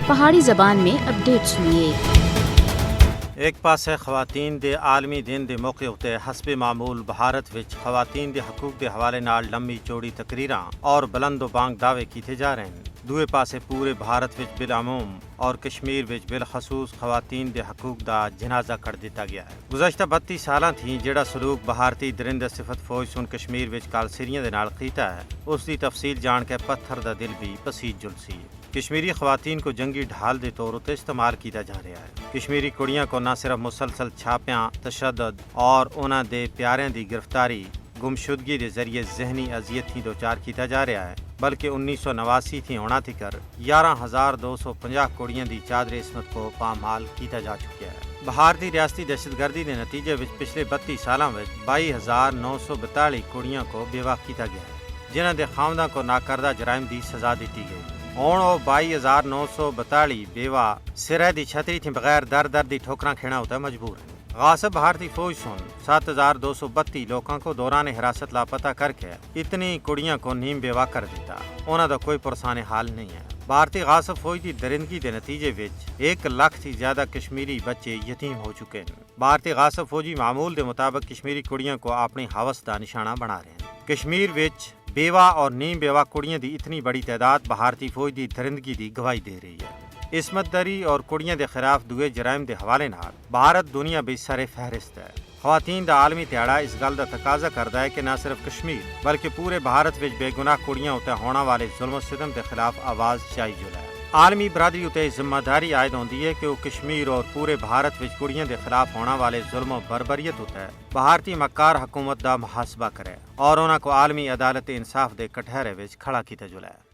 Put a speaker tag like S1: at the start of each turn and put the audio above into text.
S1: پہاڑی زبان میں اپڈیٹ سنیے۔
S2: ایک پاسے خواتین دے عالمی دن دے موقع اتے حسب معمول بھارت وچ خواتین دے حقوق دے حوالے نال لمبی چوڑی تقریراں اور بلند و بانگ دعوے کیتے جا رہے ہیں۔ دوئے پاسے پورے بھارت وچ بالعموم اور کشمیر وچ بالخصوص خواتین دے حقوق دا جنازہ کر دیتا گیا ہے۔ گزشتہ 32 سالاں تھی جڑا سلوک بھارتی درندہ صفت فوج سن کشمیر وچ کالسریاں دے نال کیتا ہے، اس دی تفصیل جان کے پتھر دا دل بھی پسیج جلسی۔ کشمیری خواتین کو جنگی ڈھال دے طور تے استعمال کیتا جا رہا ہے۔ کشمیری کڑیاں کو نہ صرف مسلسل چھاپیاں، تشدد اور انہاں دے پیاریاں دی گرفتاری، گمشدگی دے ذریعے ذہنی اذیت تھی دوچار کیتا جا رہا ہے، بلکہ 1989 تھی ہونا تھی کر 11,250 کڑیاں دی چادر عصمت کو پامال کیتا جا چکیا ہے۔ بھارتی ریاستی دہشت گردی دے نتیجے وچ پچھلے 32 سالاں وچ 22,942 کڑیاں کو بیوہ کیتا گیا ہے، جنہاں دے خاونداں کو ناکردہ جرائم دی سزا دیتی گئی۔ ہن وہ 22,942 بیوہ سرے دی چھتری تھی بغیر در در دی ٹھوکراں کھینا ہوتا مجبور ہیں۔ غاصب بھارتی فوج سن 7,232 لوگوں کو دوران حراست لاپتہ کر کے اتنی کڑیاں کو نیم بیوہ کر دیتا، انہاں دا کوئی پرسان حال نہیں ہے۔ بھارتی غاصب فوج دی درندگی دے نتیجے وچ 1 لاکھ تھی زیادہ کشمیری بچے یتیم ہو چکے ہیں۔ بھارتی غاصب فوجی معمول دے مطابق کشمیری کڑیاں کو اپنی ہوس دا نشانہ بنا رہے ہیں۔ کشمیر وچ بیوہ اور نیم بیوہ کڑیاں دی اتنی بڑی تعداد بھارتی فوج دی درندگی دی گواہی دے رہی ہے۔ عصمت دری اور کڑیاں دے خلاف دوئے جرائم دے حوالے نال بھارت دنیا بے سر فہرست ہے۔ خواتین دا عالمی تہاڑا اس گل دا تقاضا کردا ہے کہ نہ صرف کشمیر بلکہ پورے بھارت وچ بے گناہ کڑیاں اتے ہونا والے ظلم و ستم دے خلاف آواز چائی جلائے۔ عالمی برادری اتے ذمہ داری عائد ہوندی ہے کہ وہ کشمیر اور پورے بھارت وچ کڑیاں دے خلاف ہونا والے ظلم و بربریت ہوتا ہے بھارتی مکار حکومت دا محاسبہ کرے اور انہاں کو عالمی عدالت انصاف دے کٹہرے وچ کھڑا کیتا جلائے۔